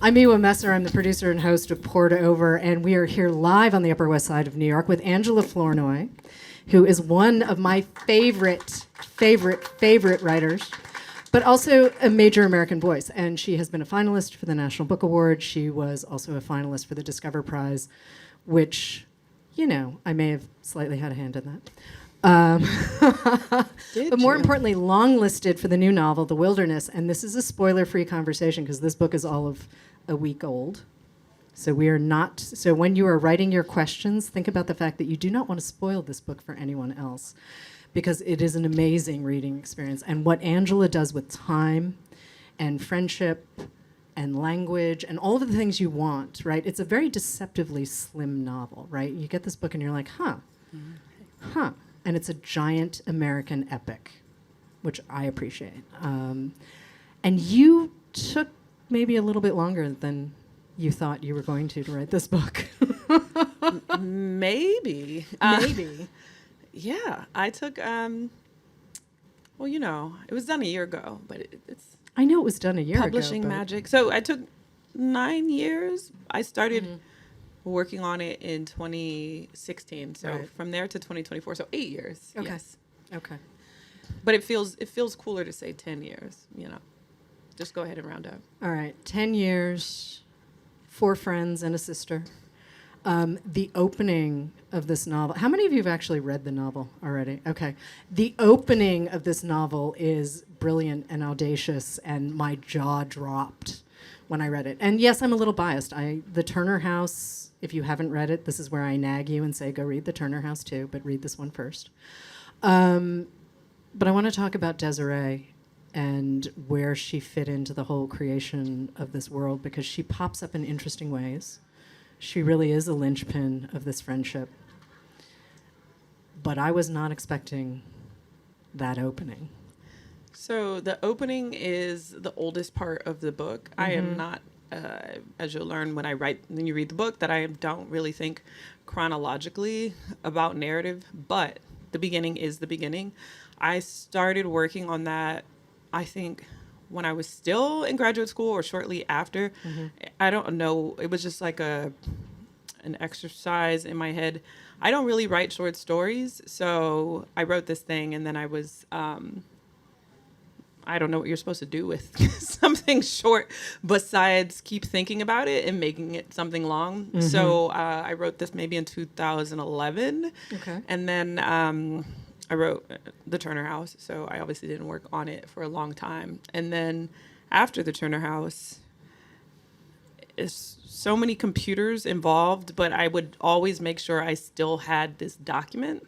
I'm Miwa Messer. I'm the producer and host of Poured Over, and we are here live on the Upper West Side of New York with Angela Flournoy, who is one of my favorite writers, but also a major American voice. And she has been a finalist for the National Book Award. She was also a finalist for the Discover Prize, which, you know, I may have slightly had a hand in that. But more importantly, long-listed for the new novel, The Wilderness. And this is a spoiler-free conversation because this book is all of a week old. So we are not. So when you are writing your questions, think about the fact that you do not want to spoil this book for anyone else, because it is an amazing reading experience. And what Angela does with time and friendship and language and all of the things you want, right? It's a very deceptively slim novel, right? You get this book and you're like, huh. And it's a giant American epic, which I appreciate. And you took maybe a little bit longer than you thought you were going to write this book. Maybe. Maybe. Yeah, I took, well, you know, it was done a year ago, but it's... I know it was done a year publishing ago. magic. So I took 9 years. I started working on it in 2016. So from there to 2024, so 8 years. Okay. Yes. Okay. But it feels cooler to say 10 years, you know. Just go ahead and round up. All right. 10 years, 4 friends and a sister. The opening of this novel. How many of you have actually read the novel already? Okay. The opening of this novel is brilliant and audacious, and my jaw dropped when I read it. And yes, I'm a little biased. The Turner House, if you haven't read it, this is where I nag you and say, go read The Turner House too, but read this one first. But I want to talk about Desiree and where she fit into the whole creation of this world, because she pops up in interesting ways. She really is a linchpin of this friendship. But I was not expecting that opening. So the opening is the oldest part of the book. I am not, as you'll learn when you read the book, that I don't really think chronologically about narrative, but the beginning is the beginning. I started working on that, I think, when I was still in graduate school or shortly after. I don't know. It was just like an exercise in my head. I don't really write short stories, so I wrote this thing, and then I was, I don't know what you're supposed to do with something short besides keep thinking about it and making it something long. So I wrote this maybe in 2011. Okay. And then I wrote The Turner House, so I obviously didn't work on it for a long time. And then after The Turner House, it's so many computers involved, but I would always make sure I still had this document.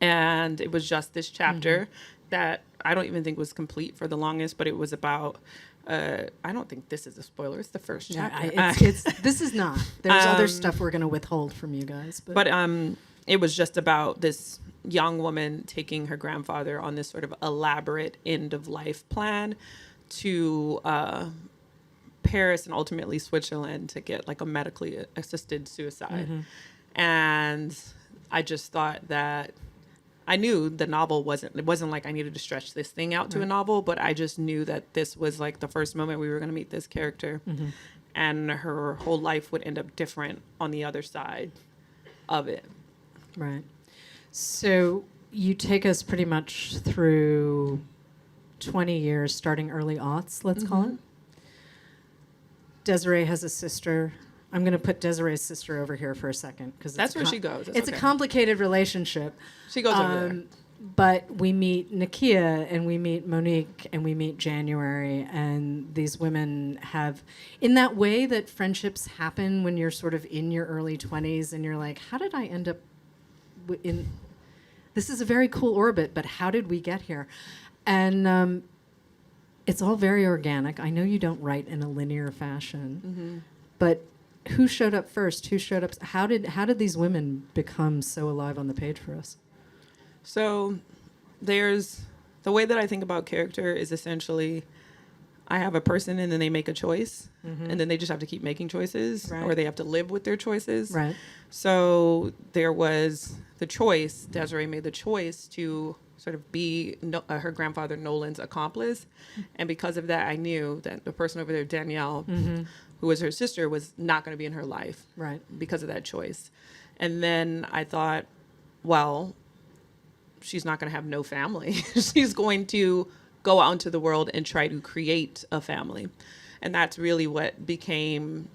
And it was just this chapter that I don't even think was complete for the longest, but it was about, I don't think this is a spoiler. It's the first chapter. This is not. There's other stuff we're going to withhold from you guys. But it was just about this young woman taking her grandfather on this sort of elaborate end-of-life plan to Paris and ultimately Switzerland to get like a medically assisted suicide. And I just thought that I knew the novel wasn't like I needed to stretch this thing out to a novel, but I just knew that this was like the first moment we were going to meet this character, and her whole life would end up different on the other side of it. Right. So you take us pretty much through 20 years, starting early aughts, let's call it. Desiree has a sister. I'm going to put Desiree's sister over here for a second, because that's where she goes. It's a complicated relationship. She goes over there. But we meet Nakia, and we meet Mon'nique, and we meet January, and these women have, in that way that friendships happen when you're sort of in your early 20s, and you're like, how did I end up in? This is a very cool orbit, but how did we get here? And it's all very organic. I know you don't write in a linear fashion, but who showed up first? Who showed up? How did these women become so alive on the page for us? So there's the way that I think about character is essentially I have a person and then they make a choice and then they just have to keep making choices or they have to live with their choices. Right. So there was the choice. Desiree made the choice to sort of be her grandfather Nolan's accomplice. And because of that, I knew that the person over there, Danielle, who was her sister, was not going to be in her life because of that choice. And then I thought, well, she's not going to have no family. She's going to go out into the world and try to create a family. And that's really what became,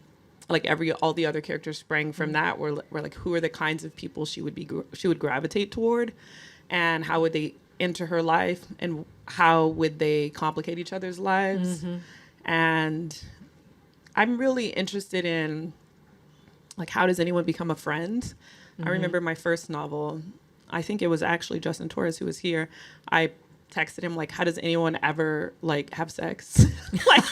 like, all the other characters sprang from that, were like, who are the kinds of people she would gravitate toward, and how would they enter her life, and how would they complicate each other's lives. And I'm really interested in, like, how does anyone become a friend? I remember my first novel, I think it was actually Justin Torres who was here. I texted him, like, how does anyone ever, like, have sex? Like,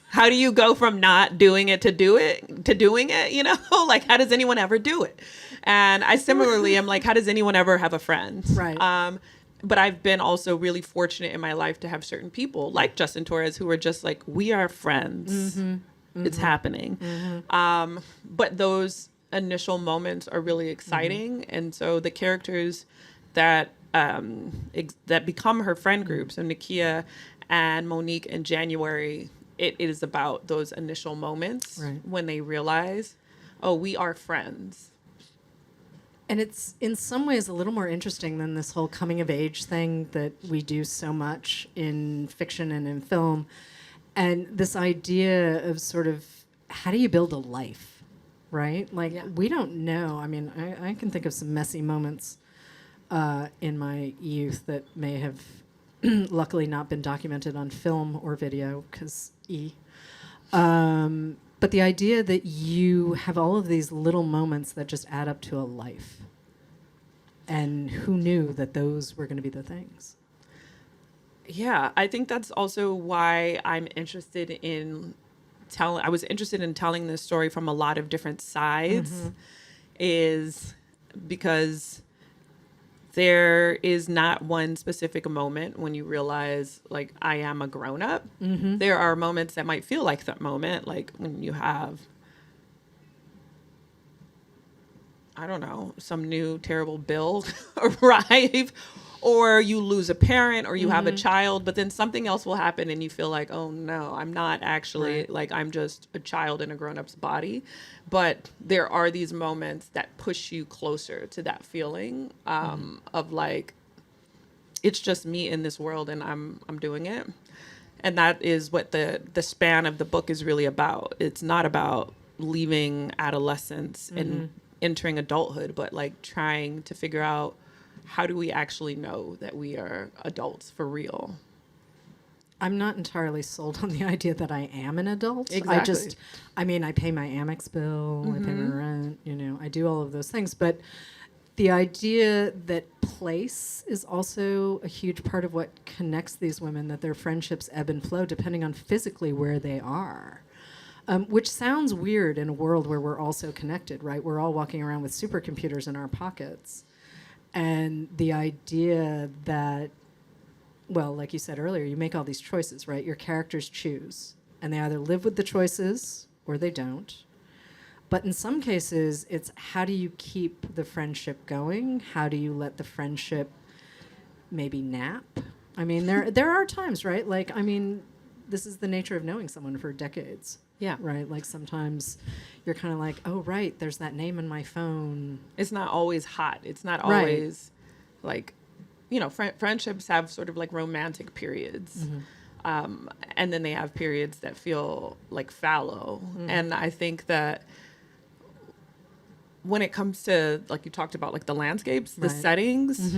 how do you go from not doing it to doing it, you know? Like, how does anyone ever do it? And I similarly am like, how does anyone ever have a friend? Right. But I've been also really fortunate in my life to have certain people like Justin Torres who are just like, we are friends. It's happening. But those initial moments are really exciting. And so the characters that that become her friend group, so Nakia and Mon'nique in January, it is about those initial moments when they realize, oh, we are friends. And it's in some ways a little more interesting than this whole coming of age thing that we do so much in fiction and in film. And this idea of sort of, how do you build a life, right? Like, we don't know. I mean, I can think of some messy moments in my youth that may have luckily not been documented on film or video, because but the idea that you have all of these little moments that just add up to a life. And who knew that those were going to be the things? Yeah, I think that's also why I'm interested in I was interested in telling this story from a lot of different sides, is because there is not one specific moment when you realize, like, I am a grown-up. There are moments that might feel like that moment, like when you have, I don't know, some new terrible bill arrive, or you lose a parent, or you have a child, but then something else will happen and you feel like, oh no, I'm not actually, like, I'm just a child in a grown-up's body. But there are these moments that push you closer to that feeling of, like, it's just me in this world and I'm doing it. And that is what the span of the book is really about. It's not about leaving adolescence and entering adulthood, but, like, trying to figure out, how do we actually know that we are adults for real? I'm not entirely sold on the idea that I am an adult. Exactly. I mean, I pay my Amex bill, I pay my rent, you know, I do all of those things. But the idea that place is also a huge part of what connects these women, that their friendships ebb and flow depending on physically where they are. Which sounds weird in a world where we're all so connected, right? We're all walking around with supercomputers in our pockets. And the idea that, well, like you said earlier, you make all these choices, right? Your characters choose, and they either live with the choices or they don't. But in some cases, it's how do you keep the friendship going? How do you let the friendship maybe nap? I mean, there are times, right? Like, I mean, this is the nature of knowing someone for decades. Yeah. Right? Like, sometimes you're kind of like, oh, right, there's that name in my phone. It's not always hot. It's not always, like, you know, friendships have sort of like romantic periods. And then they have periods that feel like fallow. And I think that when it comes to, like, you talked about, like, the landscapes, the settings,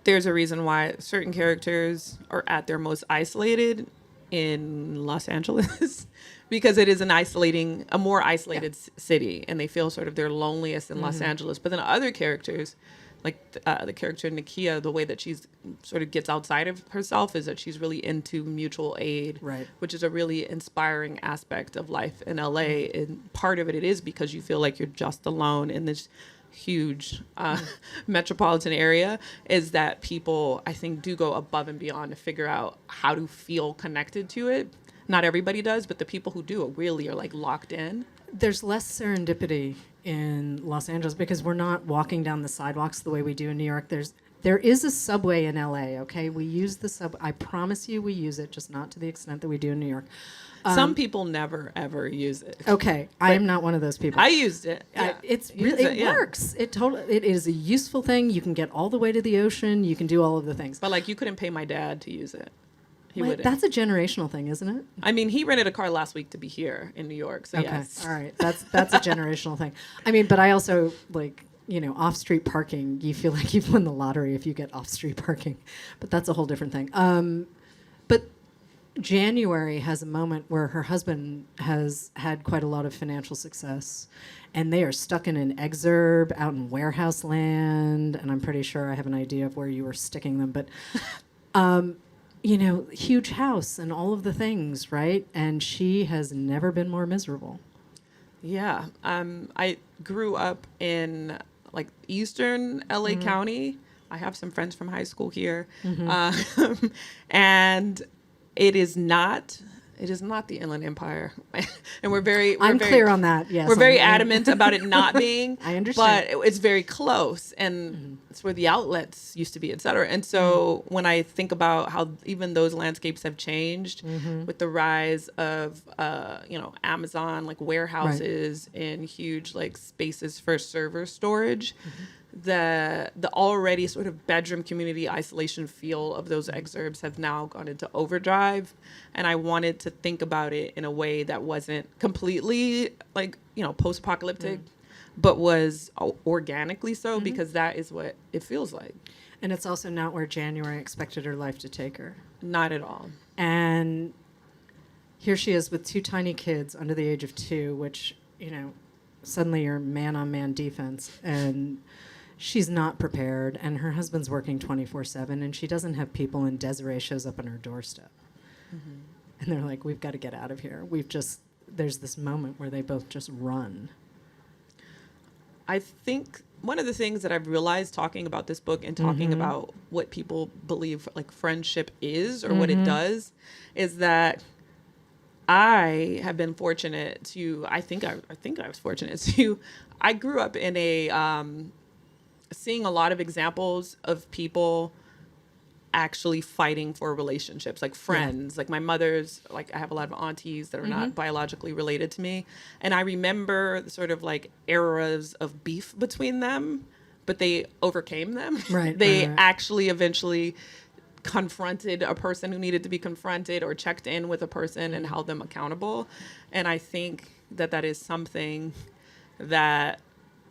there's a reason why certain characters are at their most isolated in Los Angeles because it is a more isolated city, and they feel sort of their loneliest in Los Angeles. But then other characters, like the character Nakia, the way that she's sort of gets outside of herself is that she's really into mutual aid, which is a really inspiring aspect of life in LA. And part of it is because you feel like you're just alone in this huge metropolitan area, is that people, I think, do go above and beyond to figure out how to feel connected to it. Not everybody does, but the people who do really are, like, locked in. There's less serendipity in Los Angeles because we're not walking down the sidewalks the way we do in New York. There is a subway in LA, okay? We use the subway. I promise you we use it, just not to the extent that we do in New York. Some people never, ever use it. Okay, I am not one of those people. I used it. Yeah. It works. It is a useful thing. You can get all the way to the ocean. You can do all of the things. But like, you couldn't pay my dad to use it. He wouldn't. That's a generational thing, isn't it? I mean, he rented a car last week to be here in New York. So okay, yes. all right. That's a generational thing. I mean, but I also like, off-street parking. You feel like you've won the lottery if you get off-street parking, but that's a whole different thing. But January has a moment where her husband has had quite a lot of financial success, and they are stuck in an exurb out in warehouse land, and I'm pretty sure I have an idea of where you were sticking them, but huge house and all of the things, right? And she has never been more miserable. Yeah. I grew up in like Eastern LA County. I have some friends from high school here. And it is not the Inland Empire. And I'm clear on that, yes. We're very adamant about it not being. I understand. But it's very close, and it's where the outlets used to be, et cetera. And so when I think about how even those landscapes have changed with the rise of, Amazon, like warehouses and huge like spaces for server storage, the already sort of bedroom community isolation feel of those exurbs have now gone into overdrive. And I wanted to think about it in a way that wasn't completely like, post-apocalyptic, but was organically so, because that is what it feels like. And it's also not where January expected her life to take her. Not at all. And here she is with two tiny kids under the age of 2, which, suddenly you're man-on-man defense. And she's not prepared, and her husband's working 24/7, and she doesn't have people, and Desiree shows up on her doorstep. And they're like, we've got to get out of here. There's this moment where they both just run. I think one of the things that I've realized talking about this book and talking about what people believe like friendship is or what it does is that I have been fortunate to, I think I was fortunate to, I grew up in seeing a lot of examples of people actually fighting for relationships, like friends. Like my mother's, like I have a lot of aunties that are not biologically related to me. And I remember the sort of like eras of beef between them, but they overcame them. Right. They actually eventually confronted a person who needed to be confronted or checked in with a person and held them accountable. And I think that is something that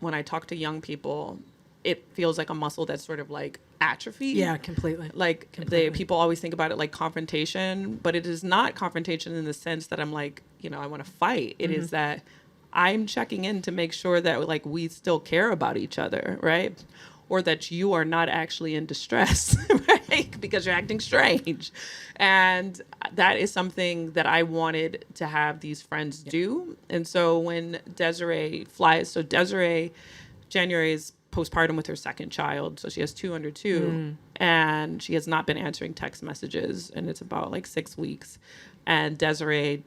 when I talk to young people, it feels like a muscle that's sort of like atrophy. Yeah, completely. Like people always think about it like confrontation, but it is not confrontation in the sense that I'm like, I want to fight. It is that I'm checking in to make sure that like we still care about each other, right? Or that you are not actually in distress, right? Because you're acting strange. And that is something that I wanted to have these friends do. And so when Desiree flies, January is postpartum with her second child, so she has 2 under 2, and she has not been answering text messages, and it's about like 6 weeks, and Desiree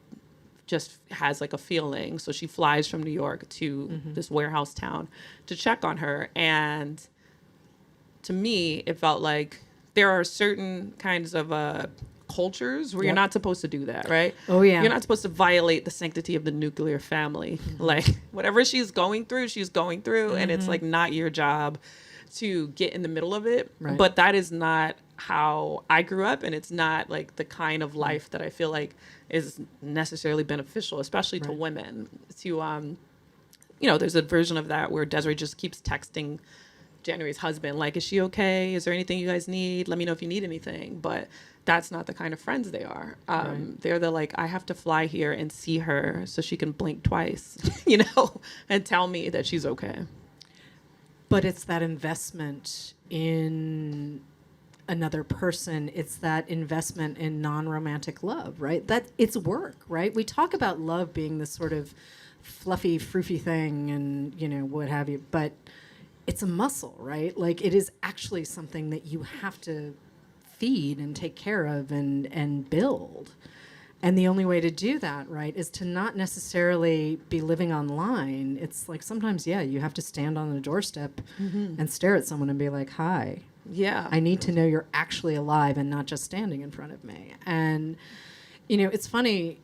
just has like a feeling, so she flies from New York to this warehouse town to check on her. And to me it felt like there are certain kinds of cultures where you're not supposed to do that, right? Oh yeah. You're not supposed to violate the sanctity of the nuclear family. Like whatever she's going through, and it's like not your job to get in the middle of it. Right. But that is not how I grew up, and it's not like the kind of life that I feel like is necessarily beneficial, especially to women. To there's a version of that where Desiree just keeps texting January's husband, like, is she okay? Is there anything you guys need? Let me know if you need anything. But that's not the kind of friends they are. They're the like, I have to fly here and see her so she can blink twice, and tell me that she's okay. But it's that investment in another person. It's that investment in non-romantic love, right? That it's work, right? We talk about love being this sort of fluffy, froofy thing and, what have you, but it's a muscle, right? Like it is actually something that you have to feed and take care of and build. And the only way to do that, right, is to not necessarily be living online. It's like sometimes, you have to stand on the doorstep and stare at someone and be like, hi, Yeah. I need to know you're actually alive and not just standing in front of me. And, it's funny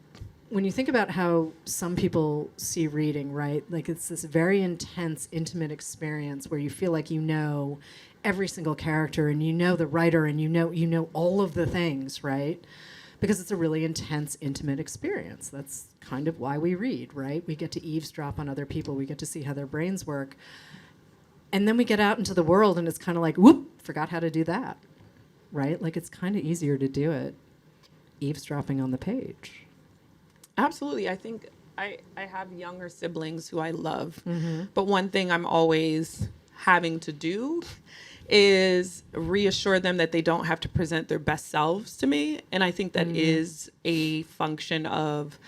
when you think about how some people see reading, right? Like it's this very intense, intimate experience where you feel like you know every single character and you know the writer and you know all of the things, right? Because it's a really intense, intimate experience. That's kind of why we read, right? We get to eavesdrop on other people. We get to see how their brains work. And then we get out into the world and it's kind of like, whoop, forgot how to do that, right? Like it's kind of easier to do it eavesdropping on the page. Absolutely. I think I have younger siblings who I love. Mm-hmm. But one thing I'm always having to do is reassure them that they don't have to present their best selves to me. And I think that is a function of,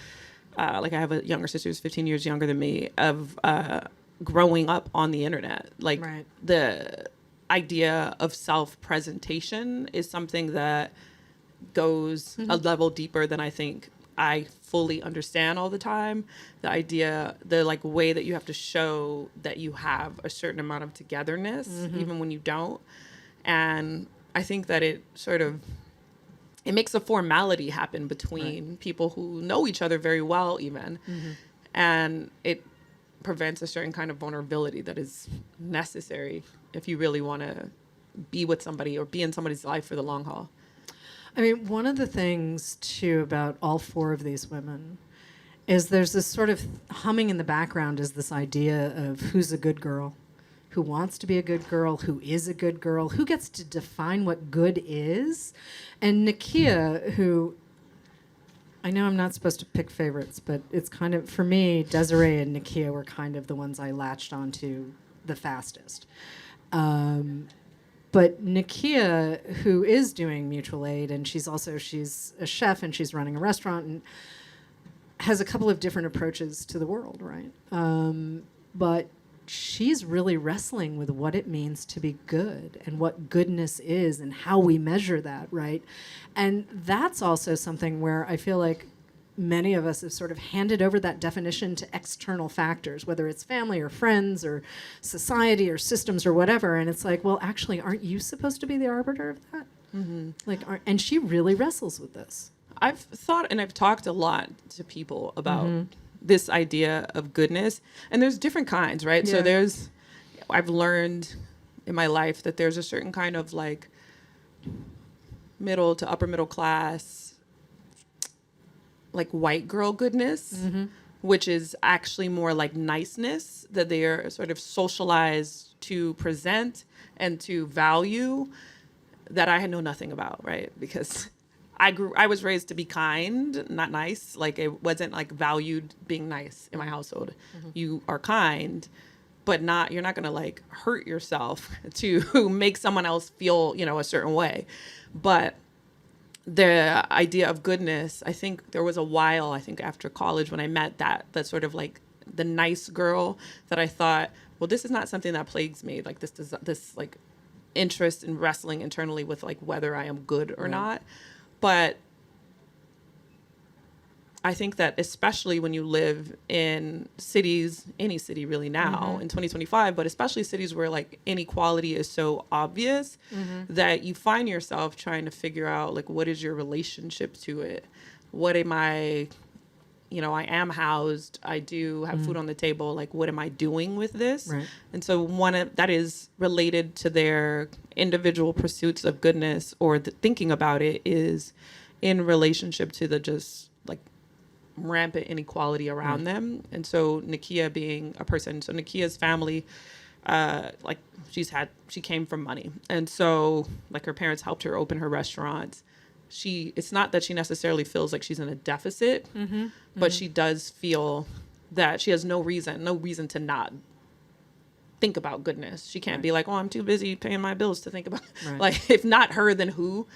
like I have a younger sister who's 15 years younger than me, of growing up on the internet. Like Right. the idea of self-presentation is something that goes a level deeper than I think I fully understand all the time. The idea, the like way that you have to show that you have a certain amount of togetherness, even when you don't. And I think that it makes a formality happen between people who know each other very well even. And it prevents a certain kind of vulnerability that is necessary if you really want to be with somebody or be in somebody's life for the long haul. I mean, one of the things, too, about all four of these women is there's this sort of humming in the background is this idea of who's a good girl, who wants to be a good girl, who is a good girl, who gets to define what good is. And Nakia, who, I know I'm not supposed to pick favorites, but it's kind of, for me, Desiree and Nakia were kind of the ones I latched onto the fastest. But Nakia, who is doing mutual aid, and she's a chef and she's running a restaurant and has a couple of different approaches to the world, right? But she's really wrestling with what it means to be good and what goodness is and how we measure that, right? And that's also something where I feel like many of us have sort of handed over that definition to external factors, whether it's family or friends or society or systems or whatever. And it's like, well, actually, aren't you supposed to be the arbiter of that? Like, and she really wrestles with this. I've thought and I've talked a lot to people about this idea of goodness. And there's different kinds, right? Yeah. So I've learned in my life that there's a certain kind of like middle to upper middle class, like white girl goodness, which is actually more like niceness that they are sort of socialized to present and to value, that I had know nothing about, right? Because I was raised to be kind, not nice. Like it wasn't like valued being nice in my household. You are kind, but you're not gonna like hurt yourself to make someone else feel, a certain way. But the idea of goodness, I think there was a while, I think after college when I met that sort of like the nice girl that I thought, well, this is not something that plagues me. Like this like interest in wrestling internally with like whether I am good or not. But I think that especially when you live in cities, any city really now in 2025, but especially cities where like inequality is so obvious that you find yourself trying to figure out like, what is your relationship to it? What am I, I am housed. I do have food on the table. Like, what am I doing with this? Right. And so that is related to their individual pursuits of goodness, or thinking about it is in relationship to the just like rampant inequality around them. And so Nakia being a person, so Nakia's family, like she came from money. And so like her parents helped her open her restaurant. It's not that she necessarily feels like she's in a deficit, but she does feel that she has no reason to not think about goodness. She can't be like, oh, I'm too busy paying my bills to think about like, if not her, then who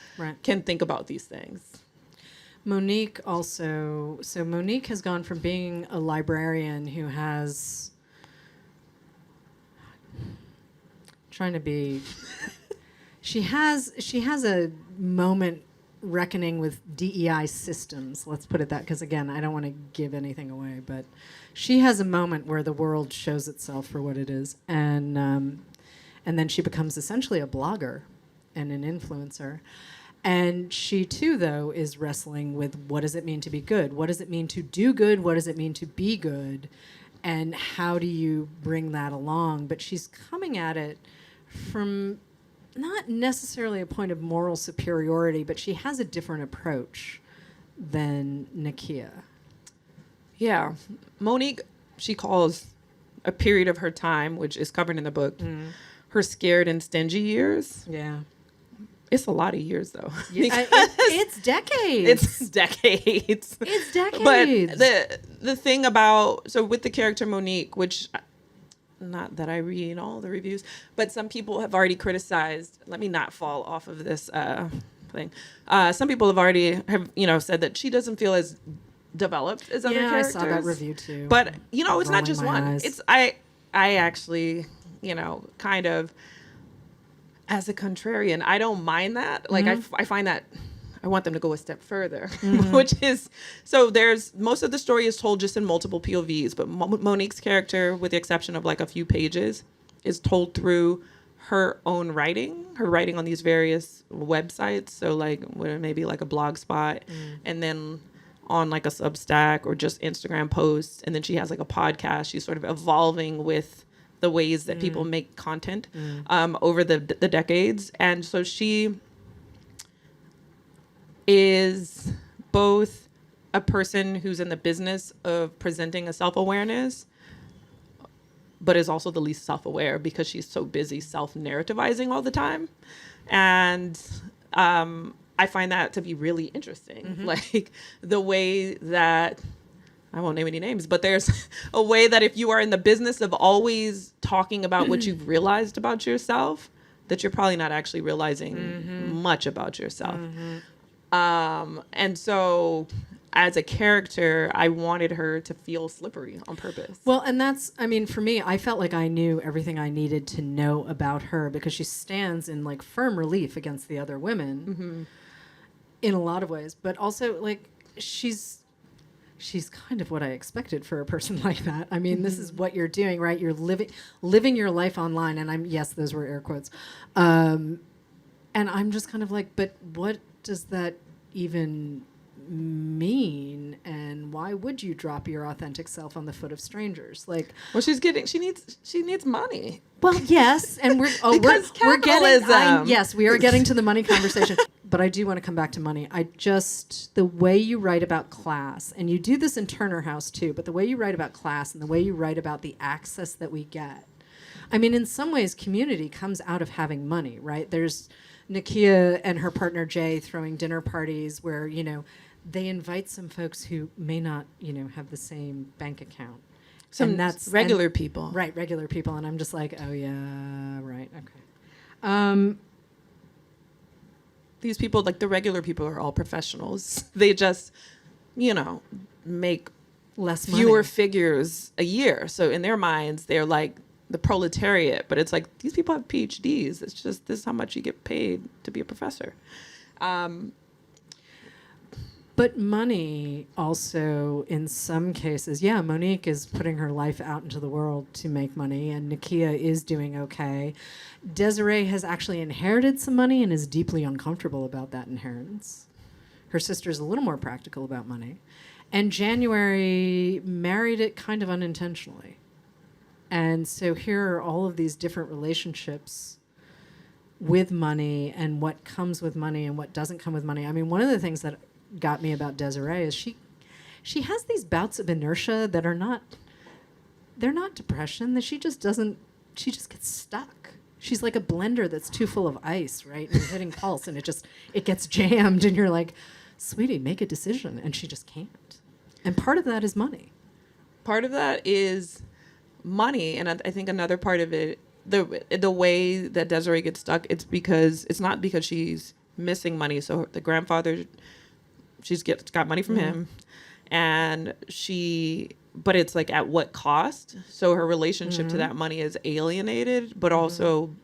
can think about these things? Mon'nique also, so Mon'nique has gone from being a librarian who has, trying to be, she has a moment reckoning with DEI systems, let's put it that, because again, I don't want to give anything away, but she has a moment where the world shows itself for what it is, and then she becomes essentially a blogger, and an influencer. And she, too, though, is wrestling with what does it mean to be good? What does it mean to do good? What does it mean to be good? And how do you bring that along? But she's coming at it from not necessarily a point of moral superiority, but she has a different approach than Nakia. Yeah. Mon'nique, she calls a period of her time, which is covered in the book, her scared and stingy years. Yeah. It's a lot of years, though. Yeah, it's decades. It's decades. It's decades. But the thing about, so with the character Mon'nique, which, not that I read all the reviews, but some people have already criticized, let me not fall off of this thing. Some people have said that she doesn't feel as developed as other characters. I saw that review too. But, it's not just one. Eyes. It's, I actually, kind of, as a contrarian, I don't mind that. Like, I find that I want them to go a step further, which is, so there's, most of the story is told just in multiple POVs, but Mon'nique's character, with the exception of like a few pages, is told through her own writing, on these various websites. So like maybe like a blog spot, and then on like a Substack or just Instagram posts. And then she has like a podcast. She's sort of evolving with the ways that people make content over the decades. And so she is both a person who's in the business of presenting a self-awareness, but is also the least self-aware because she's so busy self-narrativizing all the time. And I find that to be really interesting. Like the way that, I won't name any names, but there's a way that if you are in the business of always talking about what you've realized about yourself, that you're probably not actually realizing much about yourself. And so as a character, I wanted her to feel slippery on purpose. Well, and that's, I mean, for me, I felt like I knew everything I needed to know about her because she stands in like firm relief against the other women in a lot of ways, but also like she's kind of what I expected for a person like that. I mean, this is what you're doing, right? You're living your life online, and yes, those were air quotes. And I'm just kind of like, but what does that even mean? And why would you drop your authentic self on the foot of strangers? Like, well, she needs money. Well, yes, and we're getting yes, we are getting to the money conversation. But I do want to come back to money. The way you write about class, and you do this in Turner House too, but the way you write about class and the way you write about the access that we get. I mean, in some ways, community comes out of having money, right? There's Nakia and her partner Jay throwing dinner parties where, they invite some folks who may not, have the same bank account. And that's regular people. Right, regular people. And I'm just like, oh, yeah, right, okay. These people, like the regular people, are all professionals. They just, make less fewer money. figures a year. So in their minds, they're like the proletariat. But it's like, these people have PhDs. It's just, this is how much you get paid to be a professor. But money also, in some cases, Mon'nique is putting her life out into the world to make money, and Nakia is doing okay. Desiree has actually inherited some money and is deeply uncomfortable about that inheritance. Her sister's a little more practical about money. And January married it kind of unintentionally. And so here are all of these different relationships with money and what comes with money and what doesn't come with money. I mean, one of the things that got me about Desiree is she has these bouts of inertia that they're not depression, that she just gets stuck. She's like a blender that's too full of ice, right? And you're hitting pulse and it gets jammed and you're like, sweetie, make a decision. And she just can't. And part of that is money. Part of that is money. And I think another part of it, the way that Desiree gets stuck, it's not because she's missing money. So the grandfather, she's got money from him, and but it's like at what cost? So her relationship to that money is alienated, but also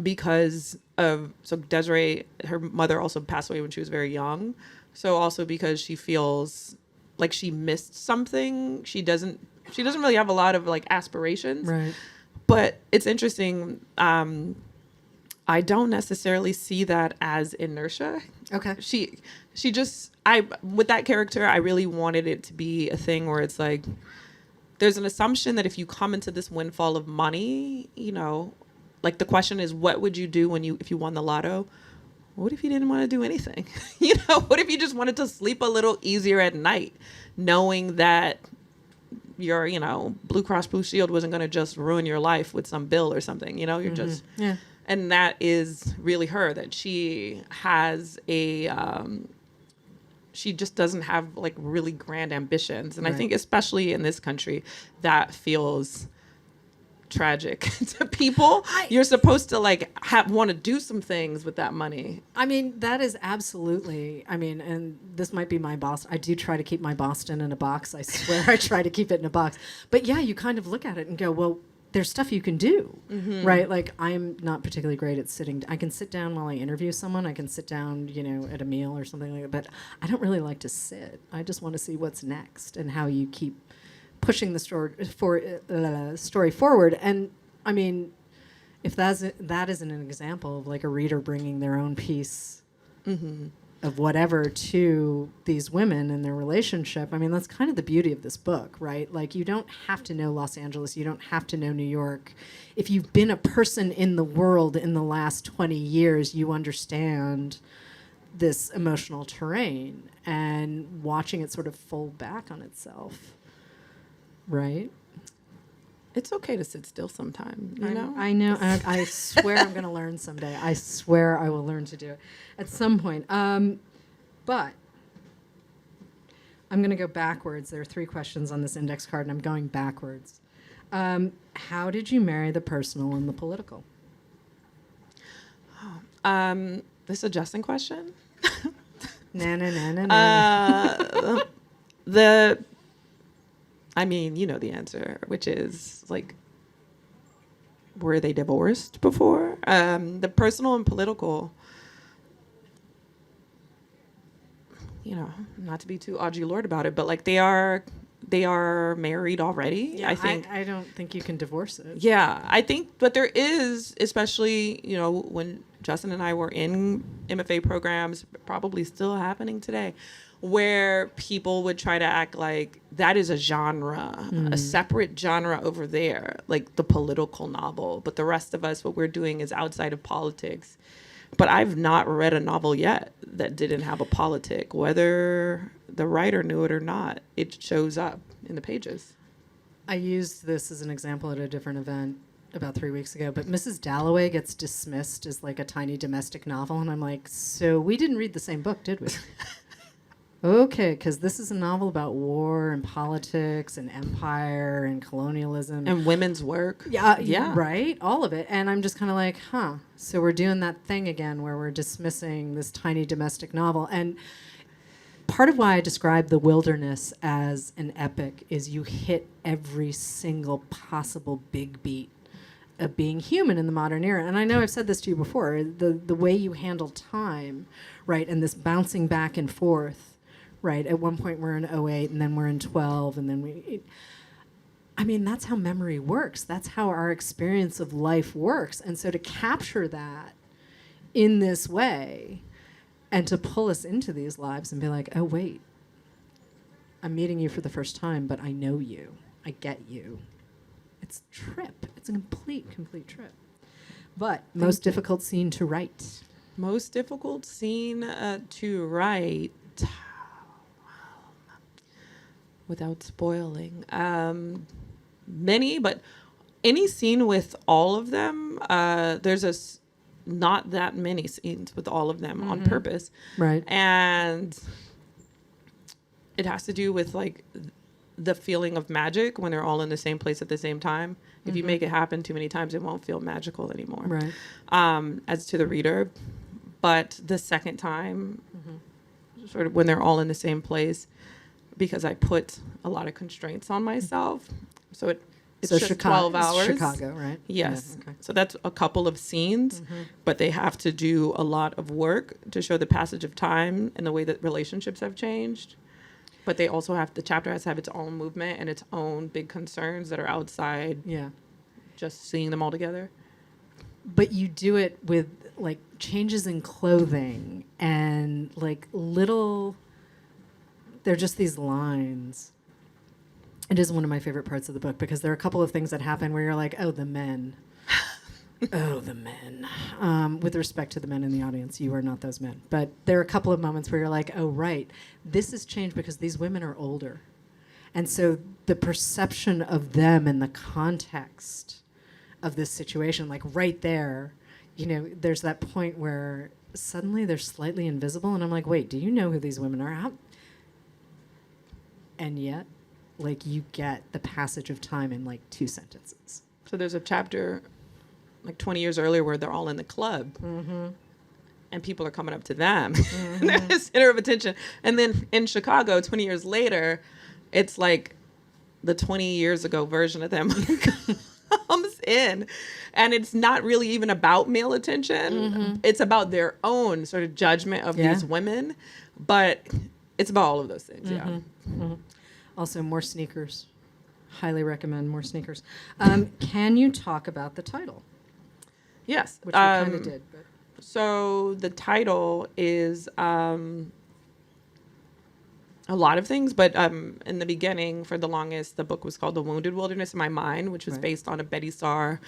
because so Desiree, her mother also passed away when she was very young. So also because she feels like she missed something, she doesn't really have a lot of like aspirations. Right. But it's interesting. I don't necessarily see that as inertia. Okay. She just, with that character, I really wanted it to be a thing where it's like, there's an assumption that if you come into this windfall of money, you know, like the question is, what would you do if you won the lotto? What if you didn't want to do anything? You know, what if you just wanted to sleep a little easier at night, knowing that your, you know, Blue Cross Blue Shield wasn't going to just ruin your life with some bill or something, you know, you're just, Yeah. and that is really her, that she has she just doesn't have like really grand ambitions. And Right. I think especially in this country, that feels tragic to people. You're supposed to like want to do some things with that money. I mean, that is absolutely, I mean, and this might be my Boston. I do try to keep my Boston in a box. I swear I try to keep it in a box. But yeah, you kind of look at it and go, well, there's stuff you can do, right? Like, I'm not particularly great at sitting. I can sit down while I interview someone. I can sit down, you know, at a meal or something like that. But I don't really like to sit. I just want to see what's next and how you keep pushing the story forward. And I mean, if that isn't an example of like a reader bringing their own piece of whatever to these women and their relationship, I mean, that's kind of the beauty of this book, right? Like, you don't have to know Los Angeles. You don't have to know New York. If you've been a person in the world in the last 20 years, you understand this emotional terrain, and watching it sort of fold back on itself. Right? It's okay to sit still sometime, you know? I know. I swear I'm going to learn someday. I swear I will learn to do it at some point. But I'm going to go backwards. There are 3 questions on this index card, and I'm going backwards. How did you marry the personal and the political? This is a Justin question? Na. I mean, you know the answer, which is like, were they divorced before? The personal and political, you know, not to be too Audre Lorde about it, but like they are married already. Yeah, I think. I don't think you can divorce it. Yeah, I think, but there is, especially, you know, when Justin and I were in MFA programs, probably still happening today, where people would try to act like that is a genre, a separate genre over there, like the political novel. But the rest of us, what we're doing is outside of politics. But I've not read a novel yet that didn't have a politic, whether the writer knew it or not. It shows up in the pages. I used this as an example at a different event about 3 weeks ago, but Mrs. Dalloway gets dismissed as like a tiny domestic novel. And I'm like, so we didn't read the same book, did we? Okay, because this is a novel about war and politics and empire and colonialism. And women's work. Yeah. Right? All of it. And I'm just kind of like, so we're doing that thing again where we're dismissing this tiny domestic novel. And part of why I describe The Wilderness as an epic is you hit every single possible big beat of being human in the modern era. And I know I've said this to you before, the way you handle time, right, and this bouncing back and forth. Right, at one point we're in 08, and then we're in 12, and then I mean, that's how memory works. That's how our experience of life works. And so to capture that in this way and to pull us into these lives and be like, oh, wait, I'm meeting you for the first time, but I know you. I get you. It's a trip. It's a complete trip. But most difficult scene to write. Most difficult scene to write. Without spoiling. Many, but any scene with all of them, there's not that many scenes with all of them on purpose. Right. And it has to do with like the feeling of magic when they're all in the same place at the same time. If you make it happen too many times, it won't feel magical anymore. Right. As to the reader. But the second time, sort of when they're all in the same place, because I put a lot of constraints on myself. So it's just Chicago, 12 hours. Chicago, right? Yes. Yeah, okay. So that's a couple of scenes, but they have to do a lot of work to show the passage of time and the way that relationships have changed. But they also the chapter has to have its own movement and its own big concerns that are outside Yeah. just seeing them all together. but you do it with like changes in clothing and like little, they're just these lines. It is one of my favorite parts of the book because there are a couple of things that happen where you're like, oh, the men. Oh, the men. With respect to the men in the audience, you are not those men. But there are a couple of moments where you're like, oh, right, this has changed because these women are older. And so the perception of them in the context of this situation, like right there, you know, there's that point where suddenly they're slightly invisible. And I'm like, wait, do you know who these women are? How? And yet, like, you get the passage of time in like 2 sentences. So there's a chapter like 20 years earlier where they're all in the club and people are coming up to them. They're the center of attention. And then in Chicago, 20 years later, it's like the 20 years ago version of them comes in. And it's not really even about male attention. It's about their own sort of judgment of these women. But it's about all of those things, Also, more sneakers. Highly recommend more sneakers. Can you talk about the title? Yes. Which we kind of did. But. So the title is a lot of things, but in the beginning, for the longest, the book was called The Wounded Wilderness in My Mind, which was based on a Betty Saar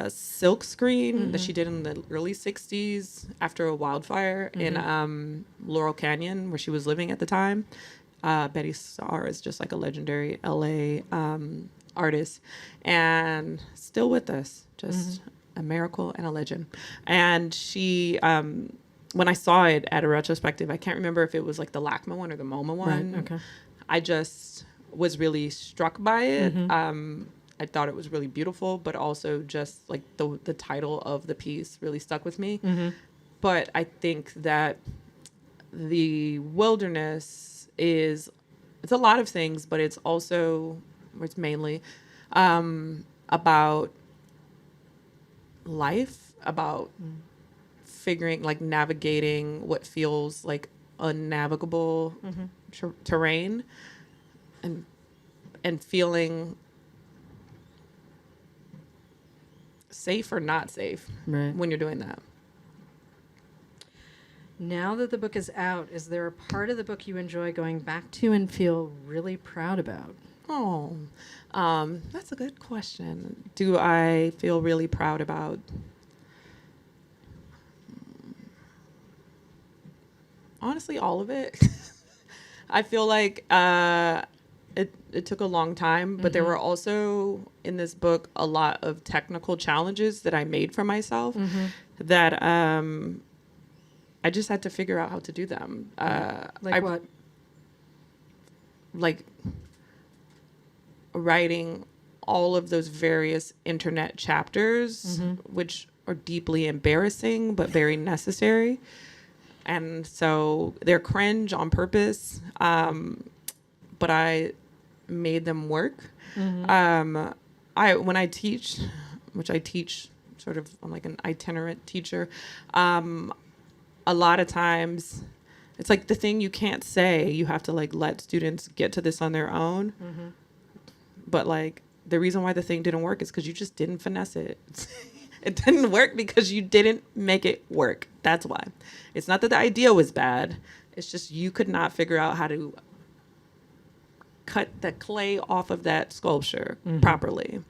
silk screen that she did in the early 60s after a wildfire in Laurel Canyon, where she was living at the time. Betty Saar is just like a legendary LA artist and still with us, just a miracle and a legend. And she, when I saw it at a retrospective, I can't remember if it was like the LACMA one or the MoMA one. Right, okay. I just was really struck by it. I thought it was really beautiful, but also just like the title of the piece really stuck with me. But I think that the wilderness it's a lot of things, but it's mainly about life, about figuring, like navigating what feels like unnavigable terrain and feeling safe or not safe when you're doing that. Now that the book is out, is there a part of the book you enjoy going back to and feel really proud about? Oh, that's a good question. Do I feel really proud about? Honestly, all of it. I feel like it took a long time, but there were also in this book a lot of technical challenges that I made for myself that I just had to figure out how to do them. Like what? Like writing all of those various internet chapters, which are deeply embarrassing but very necessary. And so they're cringe on purpose, but I made them work. When I teach, which I teach sort of, I'm like an itinerant teacher, a lot of times it's like the thing you can't say, you have to like let students get to this on their own. But like the reason why the thing didn't work is because you just didn't finesse it. It didn't work because you didn't make it work. That's why. It's not that the idea was bad. It's just you could not figure out how to cut the clay off of that sculpture properly.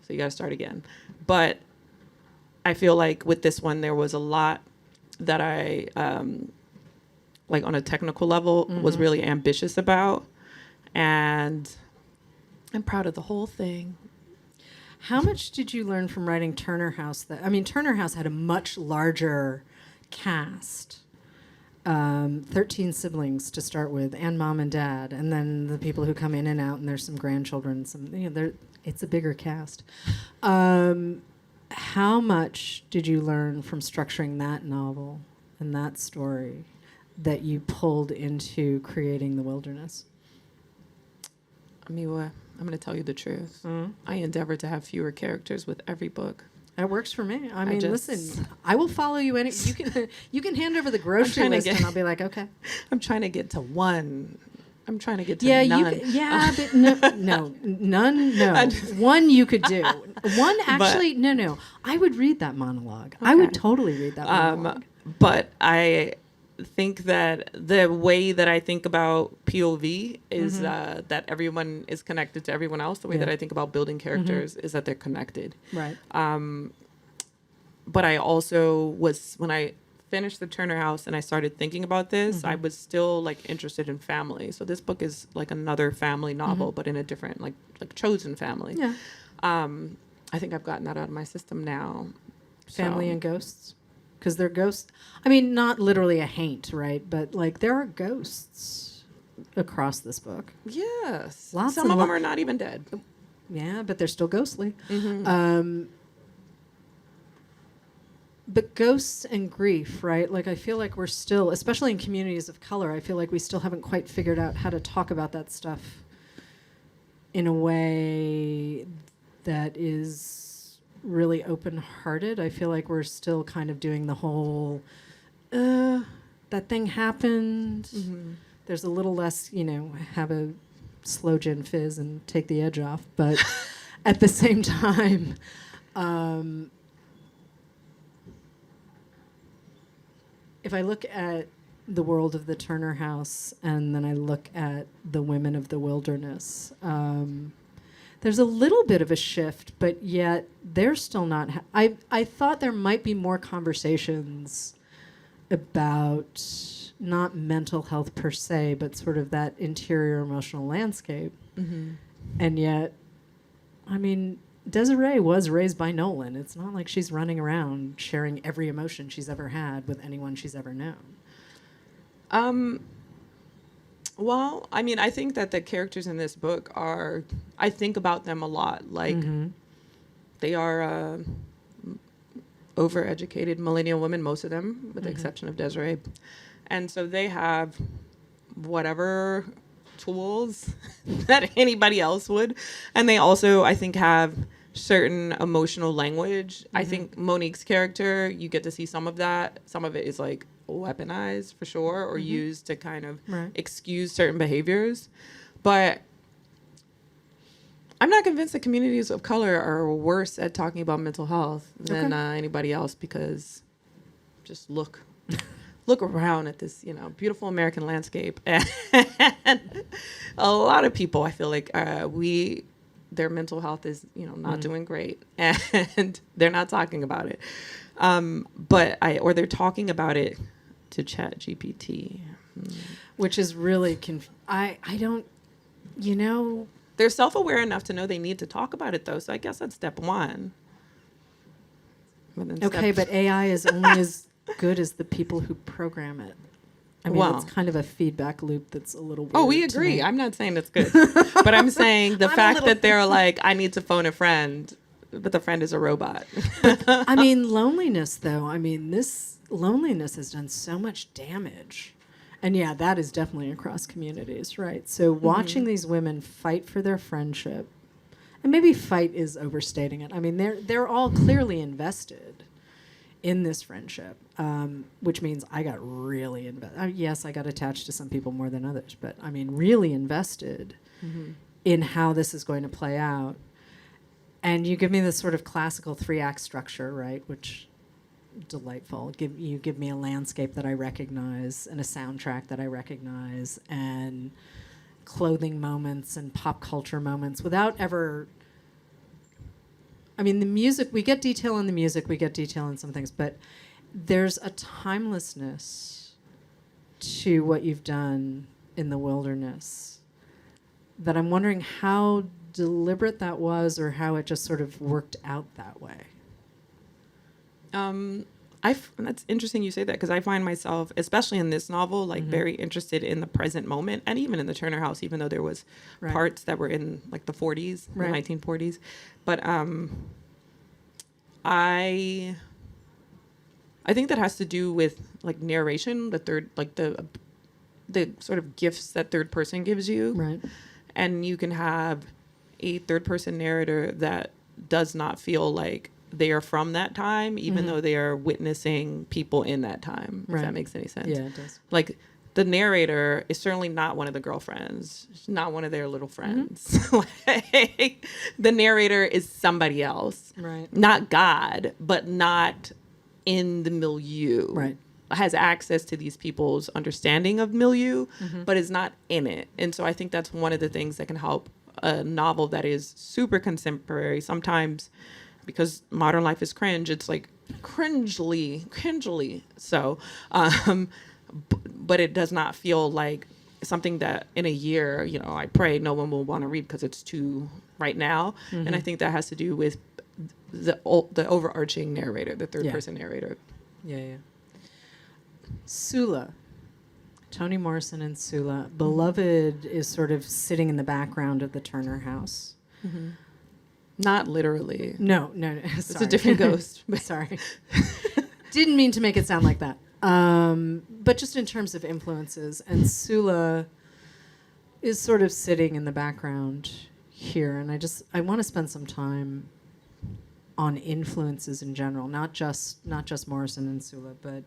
So you got to start again. But I feel like with this one, there was a lot that I, like on a technical level, was really ambitious about. And I'm proud of the whole thing. How much did you learn from writing Turner House? Turner House had a much larger cast. 13 siblings to start with, and mom and dad, and then the people who come in and out, and there's some grandchildren. It's a bigger cast. How much did you learn from structuring that novel and that story that you pulled into creating The Wilderness? Miwa, I'm going to tell you the truth. I endeavor to have fewer characters with every book. That works for me. Listen, I will follow you. You can hand over the grocery list, and I'll be like, okay. I'm trying to get to one. I'm trying to get to Yeah, none. but none. No, one you could do. One actually, no. I would read that monologue. I would totally read that monologue. But I think that the way that I think about POV is that everyone is connected to everyone else. The way that I think about building characters is that they're connected. Right. But I also was, when I finished the Turner House and I started thinking about this, I was still like interested in family. So this book is like another family novel, but in a different, like chosen family. Yeah. I think I've gotten that out of my system now. Family and ghosts. Because they're ghosts. I mean, not literally a haint, right? But like there are ghosts across this book. Yes. Lots Some of them are not even dead. Yeah, but they're still ghostly. But ghosts and grief, right? Like I feel like we're still, especially in communities of color, I feel like we still haven't quite figured out how to talk about that stuff in a way that is really open-hearted. I feel like we're still kind of doing the whole, that thing happened. There's a little less, have a slow gin fizz and take the edge off. But at the same time, if I look at the world of the Turner House and then I look at the women of the wilderness, there's a little bit of a shift, but yet they're still not. I thought there might be more conversations about not mental health per se, but sort of that interior emotional landscape. And yet, I mean, Desiree was raised by Nolan. It's not like she's running around sharing every emotion she's ever had with anyone she's ever known. Well, I mean, I think that the characters in this book I think about them a lot. Like, they are overeducated millennial women, most of them, with the exception of Desiree. And so they have whatever tools that anybody else would. And they also, I think, have certain emotional language. I think Mon'nique's character, you get to see some of that. Some of it is like weaponized for sure, or used to kind of excuse certain behaviors. But I'm not convinced that communities of color are worse at talking about mental health than anybody else, because just look around at this, beautiful American landscape. And a lot of people, I feel like their mental health is, not doing great, and they're not talking about it. Or they're talking about it to ChatGPT, which is really I don't, they're self-aware enough to know they need to talk about it, though. So I guess that's step one. But AI is only as good as the people who program it. I mean, it's kind of a feedback loop that's a little weird. Oh, we agree. I'm not saying it's good. But I'm saying the fact that they're like, I need to phone a friend, but the friend is a robot. I mean, loneliness, though. I mean, this loneliness has done so much damage. And yeah, that is definitely across communities, right? So watching these women fight for their friendship, and maybe fight is overstating it. I mean, they're all clearly invested in this friendship, which means I got really invested. Yes, I got attached to some people more than others, but I mean, really invested in how this is going to play out. And you give me this sort of classical 3-act structure, right? Which, delightful. You give me a landscape that I recognize and a soundtrack that I recognize and clothing moments and pop culture moments without ever... I mean, the music, we get detail in the music, we get detail in some things, but there's a timelessness to what you've done in the wilderness that I'm wondering how deliberate that was, or how it just sort of worked out that way. That's interesting you say that, because I find myself, especially in this novel, like very interested in the present moment, and even in the Turner House, even though there was parts that were in like the 40s, the 1940s. But I think that has to do with like narration, the third, like the sort of gifts that third person gives you. Right. And you can have a third person narrator that does not feel like they are from that time, even though they are witnessing people in that time. If that makes any sense. Yeah, it does. Like the narrator is certainly not one of the girlfriends. She's not one of their little friends. Like, the narrator is somebody else. Right. Not God, but not in the milieu. Right. Has access to these people's understanding of milieu, but is not in it. And so I think that's one of the things that can help a novel that is super contemporary. Sometimes, because modern life is cringe, it's like cringely so. But it does not feel like something that in a year, you know, I pray no one will want to read because it's too right now. And I think that has to do with the overarching narrator, the third person narrator. Yeah. Sula. Toni Morrison and Sula. Beloved is sort of sitting in the background of the Turner house. Not literally. No. It's a different ghost. Sorry. Didn't mean to make it sound like that. But just in terms of influences. And Sula is sort of sitting in the background here. And I want to spend some time on influences in general, not just Morrison and Sula, but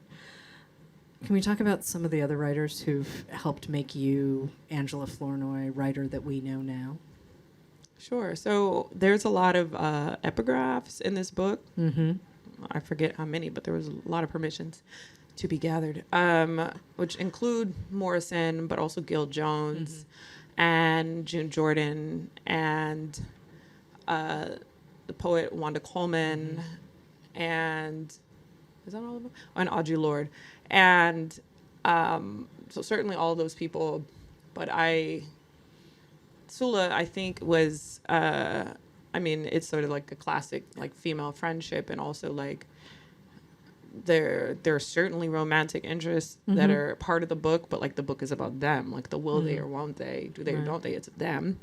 can we talk about some of the other writers who've helped make you Angela Flournoy, writer that we know now? Sure. So there's a lot of epigraphs in this book. I forget how many, but there was a lot of permissions to be gathered, which include Morrison, but also Gil Jones and June Jordan and the poet Wanda Coleman and is that all of them? And Audre Lorde. And so certainly all of those people, but Sula, I think, was, it's sort of like a classic, like, female friendship, and also, like, there are certainly romantic interests that are part of the book, but, like, the book is about them. Like, the will they or won't they, do they or don't they, it's them.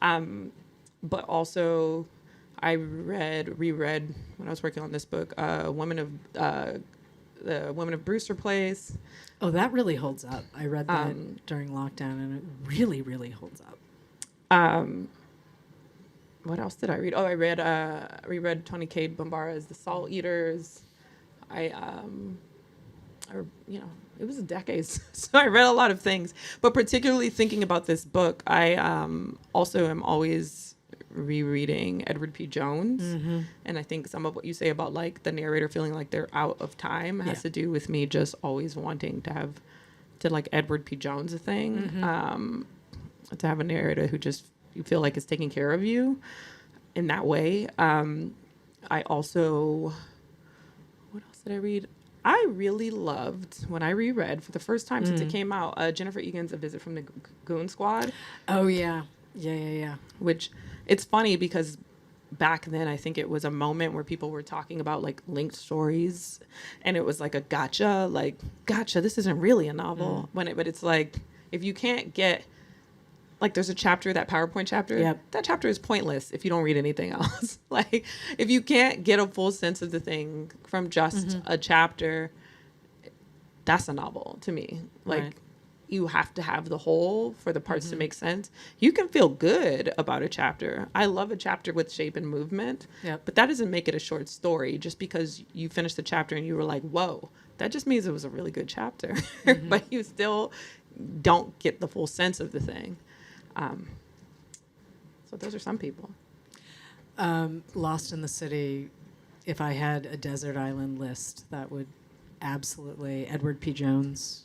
But also, I reread, when I was working on this book, the Women of Brewster Place. Oh, that really holds up. I read that during lockdown, and it really, really holds up. What else did I read? Oh, I reread Toni Cade Bambara's The Salt Eaters. It was decades, so I read a lot of things. But particularly thinking about this book, I also am always rereading Edward P. Jones. And I think some of what you say about, like, the narrator feeling like they're out of time has to do with me just always wanting to like Edward P. Jones a thing. To have a narrator who just you feel like is taking care of you in that way. I also, what else did I read? I really loved, when I reread for the first time since it came out, Jennifer Egan's A Visit from the Goon Squad. Oh, yeah. Yeah. Which, it's funny because back then I think it was a moment where people were talking about, like, linked stories, and it was like a gotcha, this isn't really a novel. But it's like, if you can't get, like, there's a chapter, that PowerPoint chapter, that chapter is pointless if you don't read anything else. Like, if you can't get a full sense of the thing from just a chapter, that's a novel to me. Like, you have to have the whole for the parts to make sense. You can feel good about a chapter. I love a chapter with shape and movement, but that doesn't make it a short story. Just because you finished the chapter and you were like, whoa, that just means it was a really good chapter. But you still don't get the full sense of the thing. So those are some people. Lost in the City, if I had a desert island list, that would absolutely Edward P. Jones.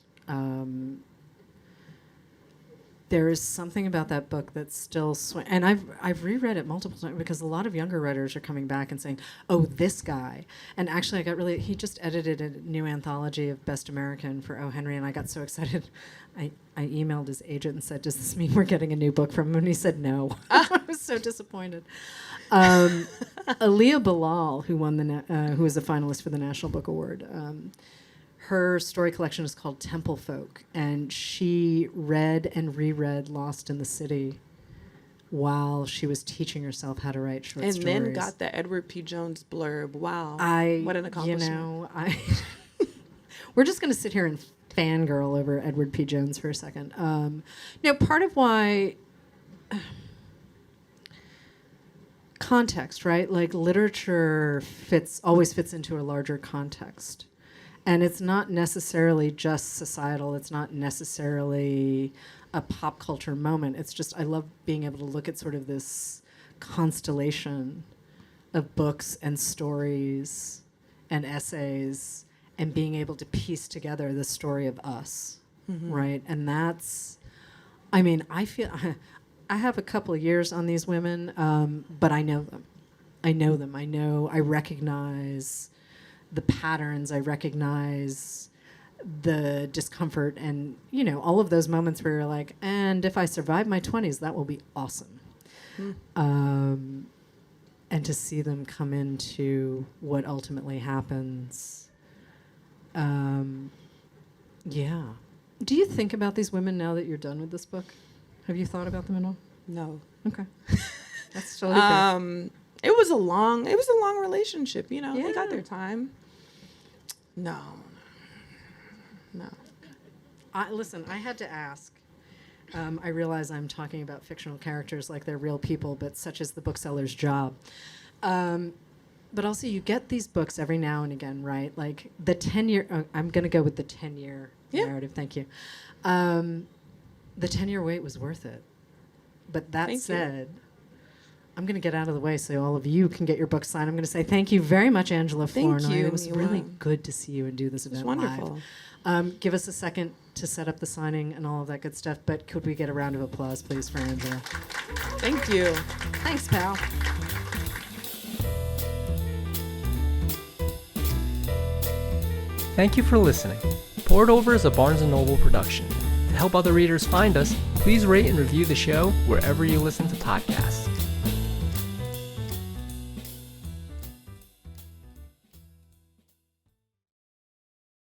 There is something about that book that's still and I've reread it multiple times because a lot of younger writers are coming back and saying, "Oh, this guy." And actually, he just edited a new anthology of Best American for O. Henry, and I got so excited. I emailed his agent and said, "Does this mean we're getting a new book from him?" And he said, "No." I was so disappointed. Aaliyah Bilal, who was a finalist for the National Book Award. Her story collection is called Temple Folk, and she read and reread Lost in the City while she was teaching herself how to write short stories. And then got the Edward P. Jones blurb. Wow. What an accomplishment. We're just going to sit here and fangirl over Edward P. Jones for a second. Part of why... context, right? Like, literature always fits into a larger context. And it's not necessarily just societal. It's not necessarily a pop culture moment. It's just, I love being able to look at sort of this constellation of books and stories and essays and being able to piece together the story of us, right? And that's, I mean, I feel, I have a couple of years on these women, but I know them. I recognize the patterns, I recognize the discomfort, and, you know, all of those moments where you're like, and if I survive my 20s, that will be awesome. And to see them come into what ultimately happens. Yeah. Do you think about these women now that you're done with this book? Have you thought about them at all? No. Okay. That's totally fair. It was a long relationship, you know. They got their time. No. Listen, I had to ask. I realize I'm talking about fictional characters like they're real people, but such is the bookseller's job. But also, you get these books every now and again, right? Like the 10-year. I'm going to go with the 10-year narrative. Thank you. The 10-year wait was worth it. But that said, I'm going to get out of the way so all of you can get your book signed. I'm going to say thank you very much, Angela Flournoy. Thank you. It was really good to see you and do this event wonderful. live. Give us a second to set up the signing and all of that good stuff. But could we get a round of applause, please, for Angela? Thank you. Thanks, pal. Thank you for listening. Poured Over is a Barnes & Noble production. To help other readers find us, please rate and review the show wherever you listen to podcasts.